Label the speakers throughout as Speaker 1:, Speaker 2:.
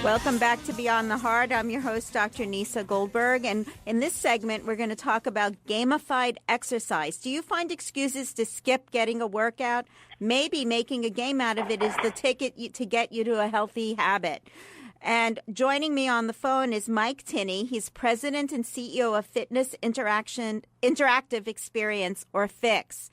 Speaker 1: Welcome back to Beyond the Heart. I'm your host, Dr. Nisa Goldberg. And in this segment, we're going to talk about gamified exercise. Do you find excuses to skip getting a workout? Maybe making a game out of it is the ticket to get you to a healthy habit. And joining me on the phone is Mike Tinney. He's president and CEO of Fitness Interactive Experience, or FIX.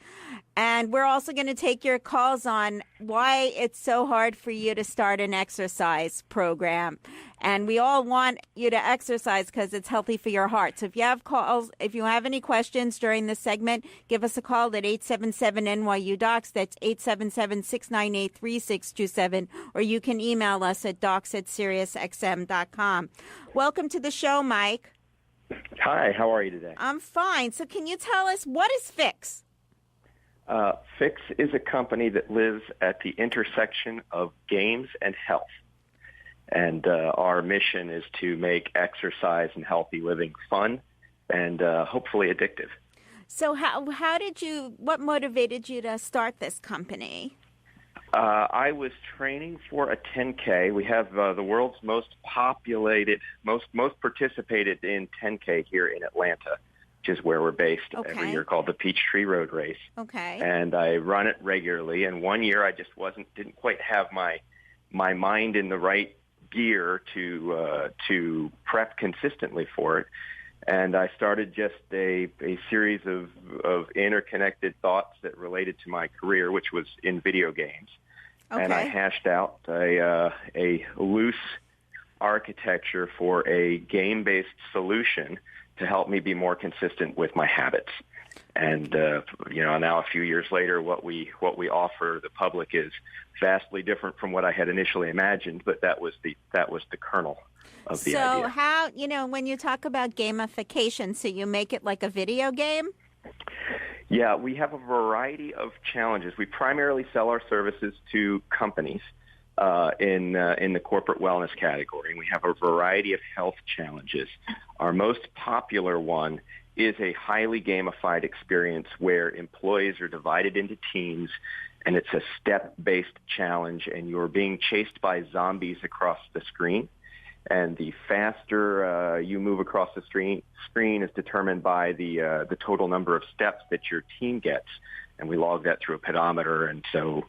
Speaker 1: And we're also going to take your calls on why it's so hard for you to start an exercise program. And we all want you to exercise because it's healthy for your heart. So if you have calls, if you have any questions during this segment, give us a call at 877-NYU-DOCS. That's 877-698-3627. Or you can email us at docs@SiriusXM.com. Welcome to the show, Mike.
Speaker 2: Hi, how are you today?
Speaker 1: I'm fine. So can you tell us, what is FIX?
Speaker 2: FIX is a company that lives at the intersection of games and health. And our mission is to make exercise and healthy living fun and hopefully addictive.
Speaker 1: So what motivated you to start this company?
Speaker 2: I was training for a 10K. We have the world's most populated, most participated in 10K here in Atlanta, which is where we're based every year, called the Peachtree Road Race.
Speaker 1: Okay.
Speaker 2: And I run it regularly. And one year I just didn't quite have my mind in the right gear to prep consistently for it. And I started just a series of interconnected thoughts that related to my career, which was in video games. Okay. And I hashed out a loose architecture for a game-based solution to help me be more consistent with my habits. And now a few years later, what we offer the public is vastly different from what I had initially imagined, but that was the kernel of the idea.
Speaker 1: So how, when you talk about gamification, so you make it like a video game?
Speaker 2: Yeah, we have a variety of challenges. We primarily sell our services to companies in the corporate wellness category, and we have a variety of health challenges. Our most popular one is a highly gamified experience where employees are divided into teams, and it's a step-based challenge, and you're being chased by zombies across the screen. And the faster you move across the screen is determined by the total number of steps that your team gets, and we log that through a pedometer. And so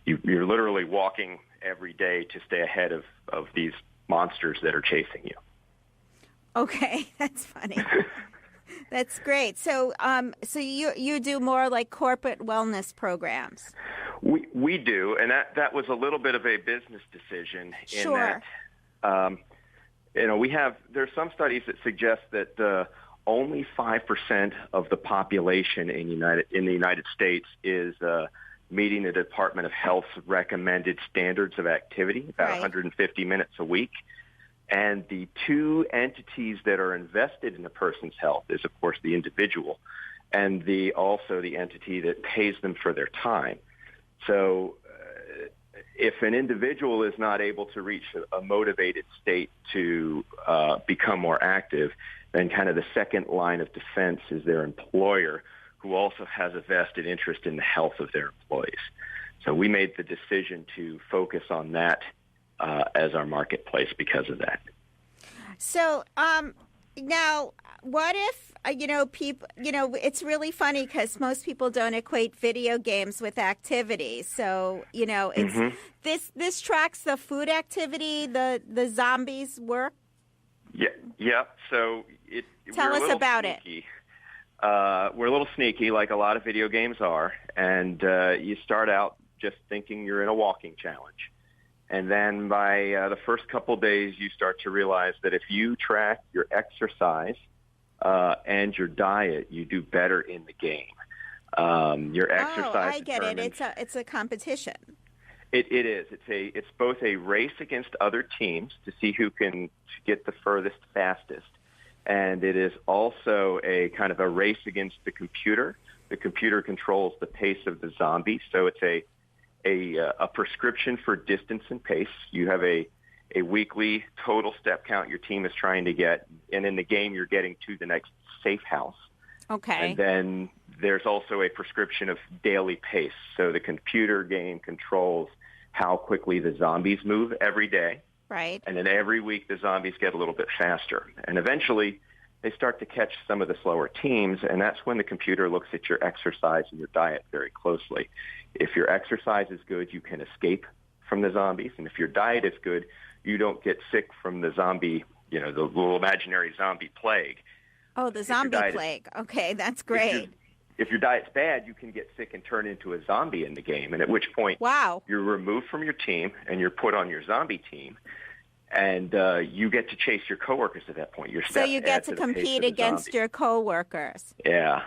Speaker 2: you're literally walking every day to stay ahead of these monsters that are chasing you.
Speaker 1: Okay, that's funny. That's great. So you do more like corporate wellness programs.
Speaker 2: We do, and that was a little bit of a business decision.
Speaker 1: Sure.
Speaker 2: In that, there's some studies that suggest that only 5% of the population in the United States is meeting the Department of Health's recommended standards of activity, about 150 minutes a week. And the two entities that are invested in a person's health is, of course, the individual and also the entity that pays them for their time. So if an individual is not able to reach a motivated state to become more active, then kind of the second line of defense is their employer, who also has a vested interest in the health of their employees. So we made the decision to focus on that as our marketplace because of that. So
Speaker 1: now, what if, people, it's really funny because most people don't equate video games with activity. So, it's this tracks the food activity, the zombies work.
Speaker 2: Yeah. So
Speaker 1: tell us about sneaky.
Speaker 2: We're a little sneaky, like a lot of video games are, and you start out just thinking you're in a walking challenge. And then by the first couple of days, you start to realize that if you track your exercise and your diet, you do better in the game. Your exercise.
Speaker 1: I get it. It's a competition.
Speaker 2: It is. It's both a race against other teams to see who can get the furthest, fastest, and it is also a kind of a race against the computer. The computer controls the pace of the zombies, so it's a prescription for distance and pace. You have a weekly total step count your team is trying to get, and in the game you're getting to the next safe house.
Speaker 1: Okay.
Speaker 2: And then there's also a prescription of daily pace. So the computer game controls how quickly the zombies move every day.
Speaker 1: Right.
Speaker 2: And then every week the zombies get a little bit faster. And eventually they start to catch some of the slower teams, and that's when the computer looks at your exercise and your diet very closely. If your exercise is good, you can escape from the zombies. And if your diet is good, you don't get sick from the zombie, the little imaginary zombie plague.
Speaker 1: Oh, the zombie plague. Okay, that's great.
Speaker 2: If your diet's bad, you can get sick and turn into a zombie in the game, and at which point you're removed from your team and you're put on your zombie team, and you get to chase your coworkers at that point.
Speaker 1: So you get to compete against your coworkers.
Speaker 2: Yeah.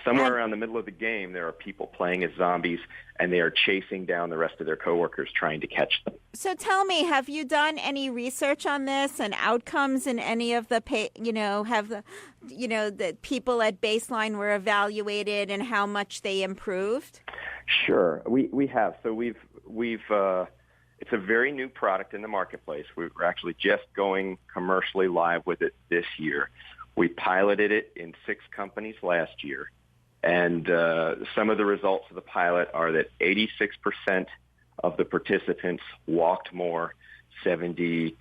Speaker 2: Somewhere around the middle of the game, there are people playing as zombies, and they are chasing down the rest of their coworkers trying to catch them.
Speaker 1: So tell me, have you done any research on this and outcomes in any of the, the people at baseline were evaluated and how much they improved?
Speaker 2: Sure, we have. So we've it's a very new product in the marketplace. We're actually just going commercially live with it this year. We piloted it in 6 companies last year. And some of the results of the pilot are that 86% of the participants walked more, 72%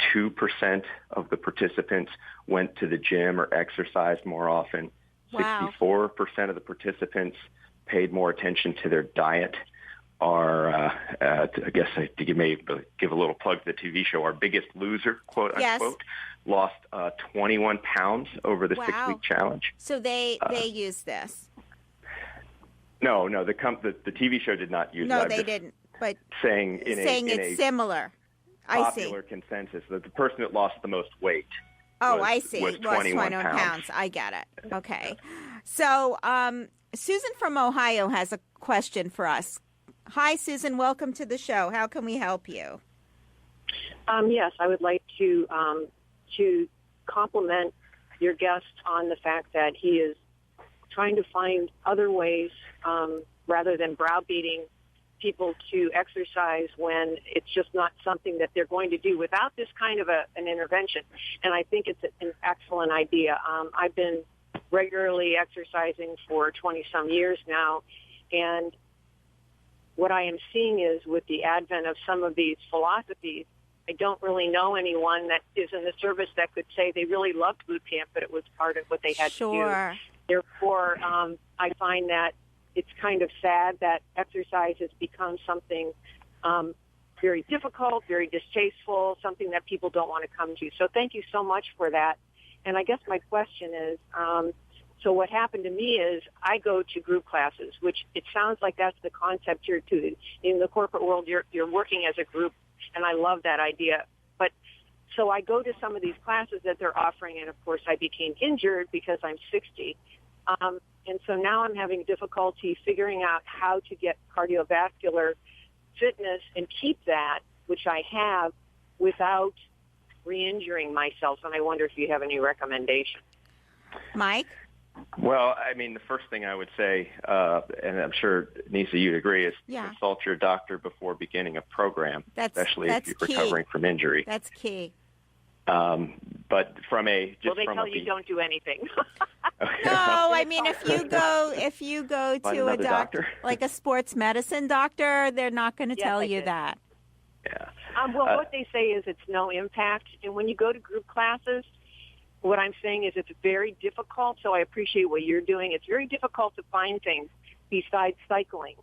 Speaker 2: of the participants went to the gym or exercised more often, 64% of the participants paid more attention to their diet. I guess to give a little plug to the TV show, our Biggest Loser, quote unquote, lost 21 pounds over the 6-week challenge.
Speaker 1: So they use this.
Speaker 2: No, the TV show did not use it.
Speaker 1: No, they didn't. But
Speaker 2: saying it's
Speaker 1: similar.
Speaker 2: Popular consensus that the person that lost the most weight.
Speaker 1: I see.
Speaker 2: Was 21 pounds.
Speaker 1: I get it. Okay. So Susan from Ohio has a question for us. Hi, Susan. Welcome to the show. How can we help you?
Speaker 3: Yes, I would like to compliment your guest on the fact that he is trying to find other ways rather than browbeating people to exercise when it's just not something that they're going to do without this kind of an intervention. And I think it's an excellent idea. I've been regularly exercising for 20-some years now, and what I am seeing is with the advent of some of these philosophies, I don't really know anyone that is in the service that could say they really loved boot camp, but it was part of what they had to do. Therefore, I find that it's kind of sad that exercise has become something very difficult, very distasteful, something that people don't want to come to. So thank you so much for that. And I guess my question is, so what happened to me is I go to group classes, which it sounds like that's the concept here too. In the corporate world, you're working as a group, and I love that idea. But so I go to some of these classes that they're offering, and of course I became injured because I'm 60. And so now I'm having difficulty figuring out how to get cardiovascular fitness and keep that, which I have, without re-injuring myself. And I wonder if you have any recommendations.
Speaker 1: Mike?
Speaker 2: Well, I mean, the first thing I would say, and I'm sure, Nisa, you'd agree, is consult your doctor before beginning a program, especially if you're recovering from injury.
Speaker 1: That's key.
Speaker 2: But from a just
Speaker 3: well, they tell you don't do anything.
Speaker 1: No, I mean if you go to a doctor, like a sports medicine doctor, they're not going to tell you that.
Speaker 2: Yeah.
Speaker 3: Well, what they say is it's no impact, and when you go to group classes, what I'm saying is it's very difficult. So I appreciate what you're doing. It's very difficult to find things besides cycling.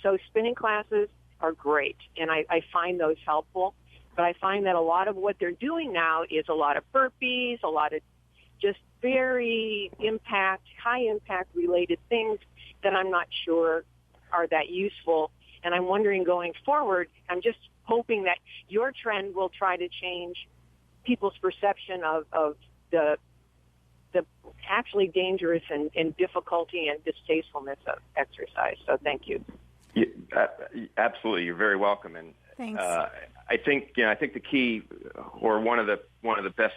Speaker 3: So spinning classes are great, and I find those helpful. But I find that a lot of what they're doing now is a lot of burpees, a lot of just very high impact related things that I'm not sure are that useful. And I'm wondering going forward, I'm just hoping that your trend will try to change people's perception of the actually dangerous and difficulty and distastefulness of exercise. So thank you.
Speaker 2: Absolutely. You're very welcome. And
Speaker 1: thanks.
Speaker 2: I think the key, or one of the best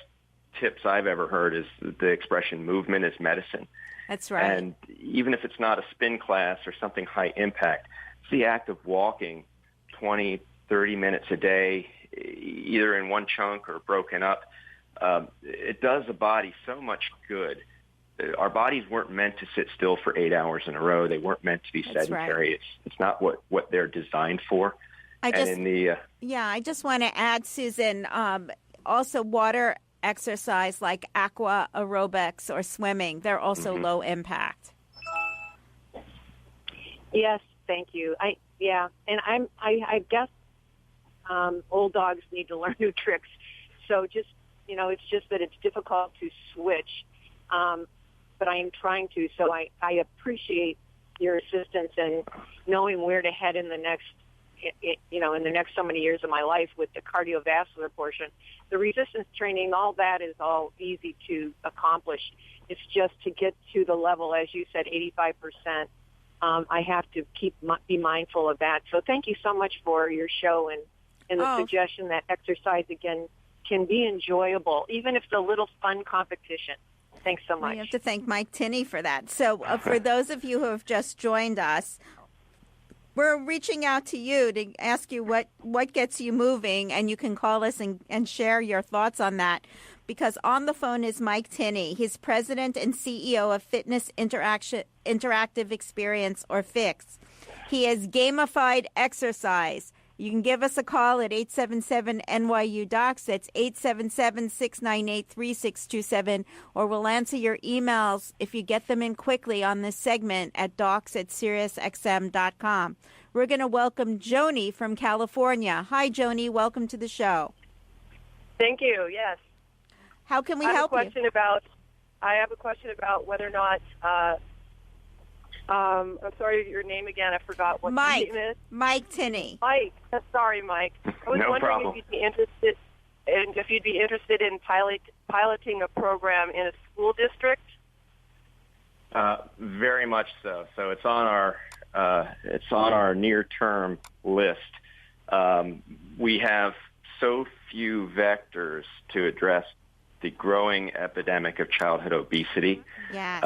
Speaker 2: tips I've ever heard, is the expression "movement is medicine."
Speaker 1: That's right.
Speaker 2: And even if it's not a spin class or something high impact, it's the act of walking 20, 30 minutes a day, either in one chunk or broken up. It does the body so much good. Our bodies weren't meant to sit still for 8 hours in a row. They weren't meant to be sedentary.
Speaker 1: Right.
Speaker 2: It's not what they're designed for.
Speaker 1: I
Speaker 2: And
Speaker 1: just,
Speaker 2: in the
Speaker 1: I just want to add, Susan, also water exercise like aqua aerobics or swimming, they're also low impact.
Speaker 3: Yes, thank you. I guess old dogs need to learn new tricks. So just, it's just that it's difficult to switch. But I am trying to. So I appreciate your assistance in knowing where to head in the next, in the next so many years of my life with the cardiovascular portion. The resistance training, all that is all easy to accomplish. It's just to get to the level, as you said, 85%. I have to be mindful of that. So thank you so much for your show and the suggestion that exercise, again, can be enjoyable, even if it's a little fun competition. Thanks so much.
Speaker 1: We have to thank Mike Tinney for that. So for those of you who have just joined us, we're reaching out to you to ask you what gets you moving, and you can call us and share your thoughts on that. Because on the phone is Mike Tinney. He's president and CEO of Fitness Interactive Experience, or FIX. He has gamified exercise. You can give us a call at 877-NYU-DOCS. That's 877-698-3627. Or we'll answer your emails if you get them in quickly on this segment at docs@SiriusXM.com. We're going to welcome Joni from California. Hi, Joni. Welcome to the show.
Speaker 4: Thank you. Yes.
Speaker 1: How can we help you?
Speaker 4: I have a question about whether or not, I'm sorry, your name again. I forgot what your name is.
Speaker 1: Mike Tinney.
Speaker 4: Mike. Sorry, Mike. I was
Speaker 2: No
Speaker 4: wondering
Speaker 2: problem.
Speaker 4: if you'd be interested in piloting a program in a school district.
Speaker 2: Very much so. So it's on our near-term list. We have so few vectors to address the growing epidemic of childhood obesity.
Speaker 1: Yes.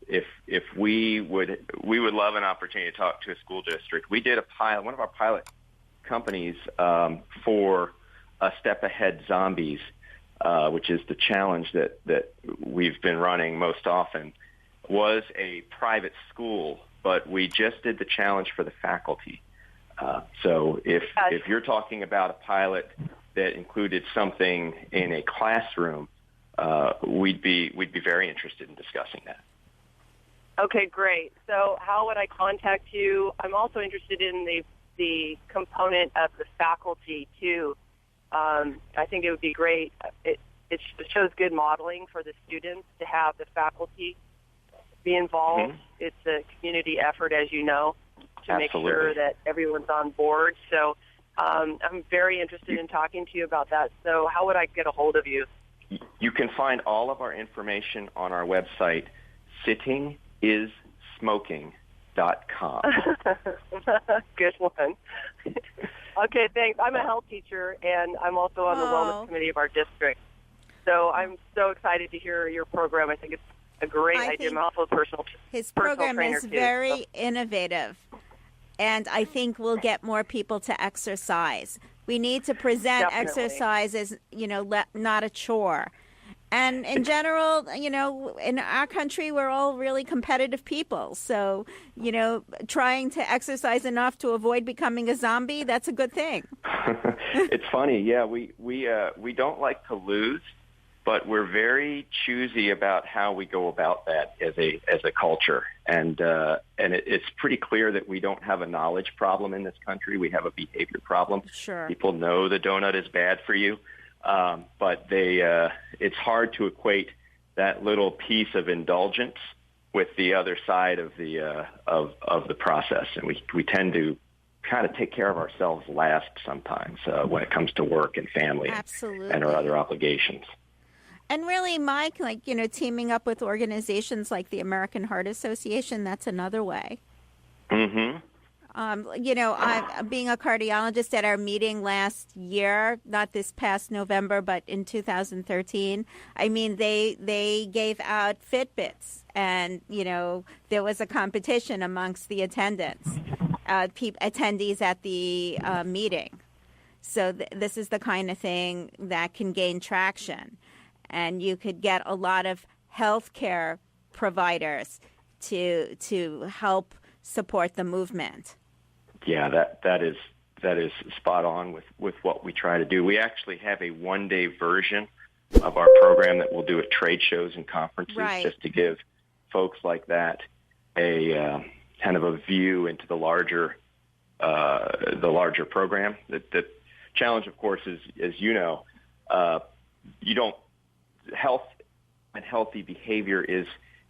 Speaker 2: If we would love an opportunity to talk to a school district. We did a pilot, one of our pilot companies for a Step Ahead Zombies, which is the challenge that we've been running most often, was a private school, but we just did the challenge for the faculty. So if you're talking about a pilot that included something in a classroom, we'd be very interested in discussing that.
Speaker 4: Okay, great. So how would I contact you? I'm also interested in the component of the faculty too. I think it would be great. It shows good modeling for the students to have the faculty be involved. Mm-hmm. It's a community effort, as you know, to make sure that everyone's on board. So I'm very interested in talking to you about that. So how would I get a hold of you?
Speaker 2: You can find all of our information on our website, sittingisSmoking.com.
Speaker 4: Good one. Okay, thanks. I'm a health teacher, and I'm also on the wellness committee of our district. So I'm so excited to hear your program. I think it's a great idea. I'm also a personal
Speaker 1: his program is very innovative, and I think we'll get more people to exercise. We need to present exercise as, not a chore. And in general, in our country, we're all really competitive people. So, trying to exercise enough to avoid becoming a zombie, that's a good thing.
Speaker 2: It's funny. Yeah, we don't like to lose, but we're very choosy about how we go about that as a culture. And it's pretty clear that we don't have a knowledge problem in this country. We have a behavior problem.
Speaker 1: Sure.
Speaker 2: People know the donut is bad for you. But it's hard to equate that little piece of indulgence with the other side of the process, and we tend to kind of take care of ourselves last sometimes when it comes to work and family and our other obligations.
Speaker 1: And really, Mike, teaming up with organizations like the American Heart Association, that's another way. Mm-hmm. I'm being a cardiologist at our meeting last year, not this past November, but in 2013. I mean, they gave out Fitbits, and, there was a competition amongst the attendees at the meeting. So this is the kind of thing that can gain traction. And you could get a lot of healthcare providers to help support the movement.
Speaker 2: Yeah, that is that is spot on with what we try to do. We actually have a one-day version of our program that we'll do at trade shows and conferences, just to give folks like that a kind of a view into the larger program. The challenge, of course, is, as you know, health and healthy behavior is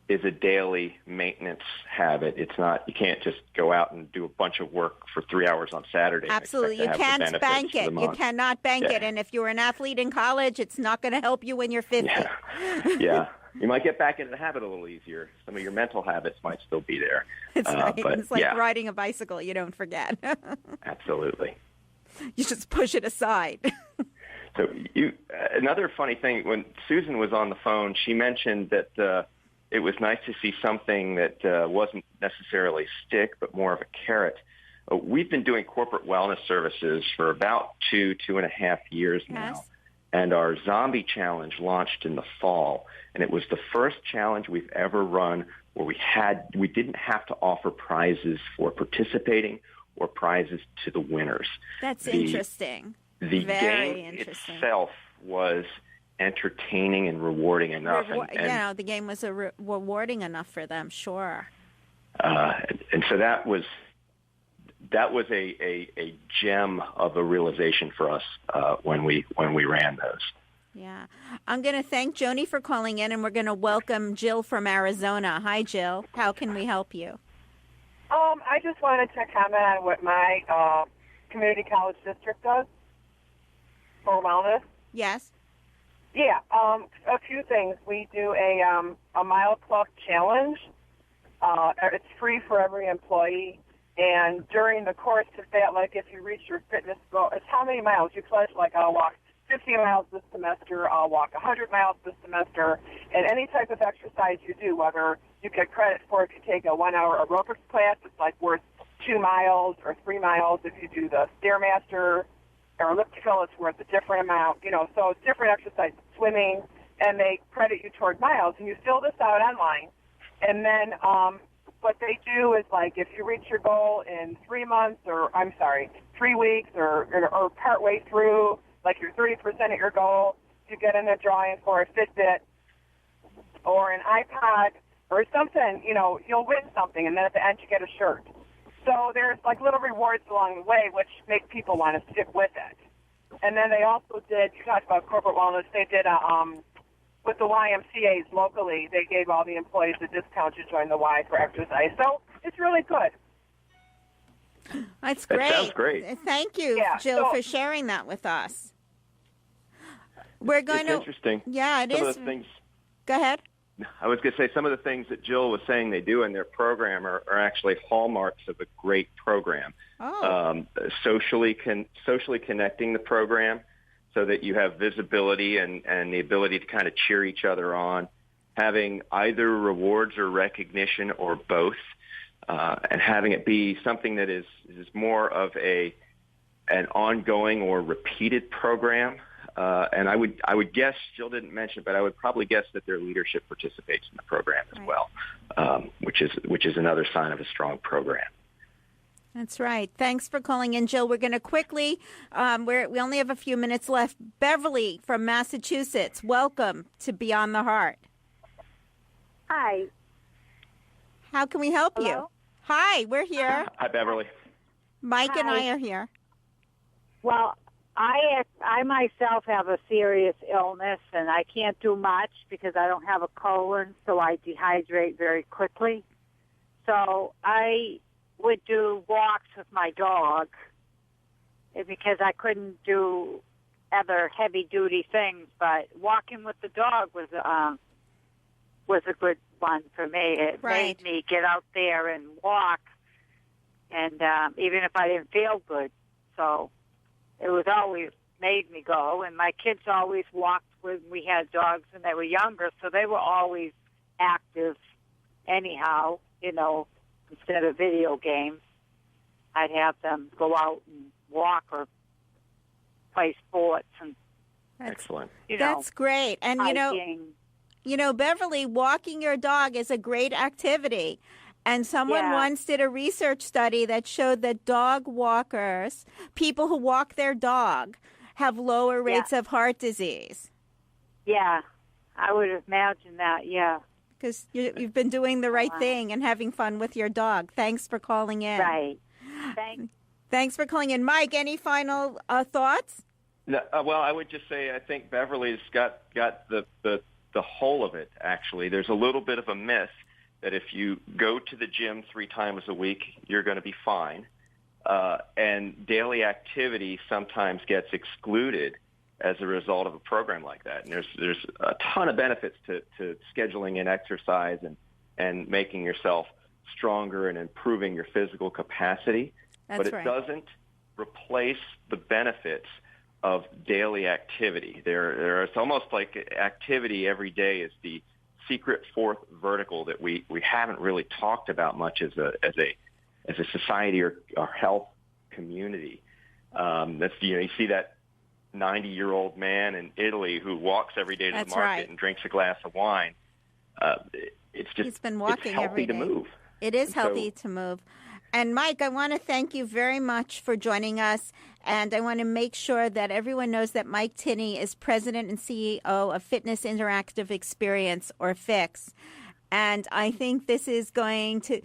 Speaker 2: a daily maintenance habit. It's not, you can't just go out and do a bunch of work for 3 hours on Saturday.
Speaker 1: Absolutely. You can't bank it. You cannot bank it. And if you're an athlete in college, it's not going to help you when you're 50.
Speaker 2: Yeah. You might get back into the habit a little easier. Some of your mental habits might still be there.
Speaker 1: It's right. But, it's like riding a bicycle. You don't forget.
Speaker 2: Absolutely.
Speaker 1: You just push it aside.
Speaker 2: So another funny thing, when Susan was on the phone, she mentioned that it was nice to see something that wasn't necessarily a stick, but more of a carrot. We've been doing corporate wellness services for about 2.5 years now. And our Zombie Challenge launched in the fall. And it was the first challenge we've ever run where we didn't have to offer prizes for participating or prizes to the winners.
Speaker 1: That's interesting.
Speaker 2: The game itself was entertaining and rewarding enough.
Speaker 1: The game was rewarding enough for them, sure.
Speaker 2: And so that was a gem of a realization for us when we ran those.
Speaker 1: Yeah. I'm going to thank Joni for calling in, and we're going to welcome Jill from Arizona. Hi, Jill. How can we help you?
Speaker 5: I just wanted to comment on what my community college district does for wellness.
Speaker 1: Yes.
Speaker 5: Yeah, a few things. We do a mile plus challenge. It's free for every employee. And during the course of that, like if you reach your fitness goal, it's how many miles. You pledge, like, I'll walk 50 miles this semester, I'll walk 100 miles this semester, and any type of exercise you do, whether you get credit for if you take a 1-hour aerobics class, it's like worth 2 miles or 3 miles. If you do the Stairmaster or elliptical, it's worth a different amount. So it's different exercises, swimming, and they credit you toward miles. And you fill this out online, and then what they do is, like, if you reach your goal in 3 weeks or partway through, like you're 30% of your goal, you get in a drawing for a Fitbit or an iPod or something, you'll win something, and then at the end you get a shirt. So there's, like, little rewards along the way which make people want to stick with it. And then they also did, you talked about corporate wellness, they did with the YMCAs locally, they gave all the employees a discount to join the Y for exercise. So it's really good.
Speaker 1: That's great.
Speaker 2: That sounds great.
Speaker 1: Thank you, Jill, for sharing that with us.
Speaker 2: It's interesting.
Speaker 1: Yeah, it is.
Speaker 2: Some of the things.
Speaker 1: Go ahead.
Speaker 2: I was going to say some of the things that Jill was saying they do in their program are actually hallmarks of a great program. Socially connecting the program so that you have visibility and the ability to kind of cheer each other on, having either rewards or recognition or both, and having it be something that is more of an ongoing or repeated program. And I would guess, Jill didn't mention, but I would probably guess that their leadership participates in the program as well, which is another sign of a strong program.
Speaker 1: That's right. Thanks for calling in, Jill. We're going to quickly, we only have a few minutes left. Beverly from Massachusetts, welcome to Beyond the Heart.
Speaker 6: Hi.
Speaker 1: How can we help you? Hi, we're here.
Speaker 2: Hi, Beverly.
Speaker 1: Mike and I are here.
Speaker 6: Well, I myself have a serious illness, and I can't do much because I don't have a colon, so I dehydrate very quickly. So I would do walks with my dog because I couldn't do other heavy-duty things, but walking with the dog was a good one for me. It made me get out there and walk, and even if I didn't feel good. So it was always made me go, and my kids always walked when we had dogs when they were younger, so they were always active anyhow, instead of video games. I'd have them go out and walk or play sports. And
Speaker 2: excellent.
Speaker 1: That's great. And,
Speaker 6: hiking.
Speaker 1: Beverly, walking your dog is a great activity. And someone once did a research study that showed that dog walkers, people who walk their dog, have lower rates of heart disease.
Speaker 6: Yeah, I would imagine that, yeah.
Speaker 1: Because you've been doing the right thing and having fun with your dog. Thanks for calling in.
Speaker 6: Right.
Speaker 1: Thanks for calling in. Mike, any final thoughts?
Speaker 2: No, well, I would just say I think Beverly's got the whole of it, actually. There's a little bit of a myth that if you go to the gym 3 times a week, you're going to be fine. And daily activity sometimes gets excluded as a result of a program like that. And there's a ton of benefits to scheduling in exercise and making yourself stronger and improving your physical capacity. But it doesn't replace the benefits of daily activity. It's almost like activity every day is the secret fourth vertical that we haven't really talked about much as a society or health community. You see that 90-year-old man in Italy who walks every day to the market and drinks a glass of wine. He's been walking every day. It's healthy to move.
Speaker 1: It is healthy to move. And Mike, I want to thank you very much for joining us. And I want to make sure that everyone knows that Mike Tinney is president and CEO of Fitness Interactive Experience, or FIX. And I think this is going to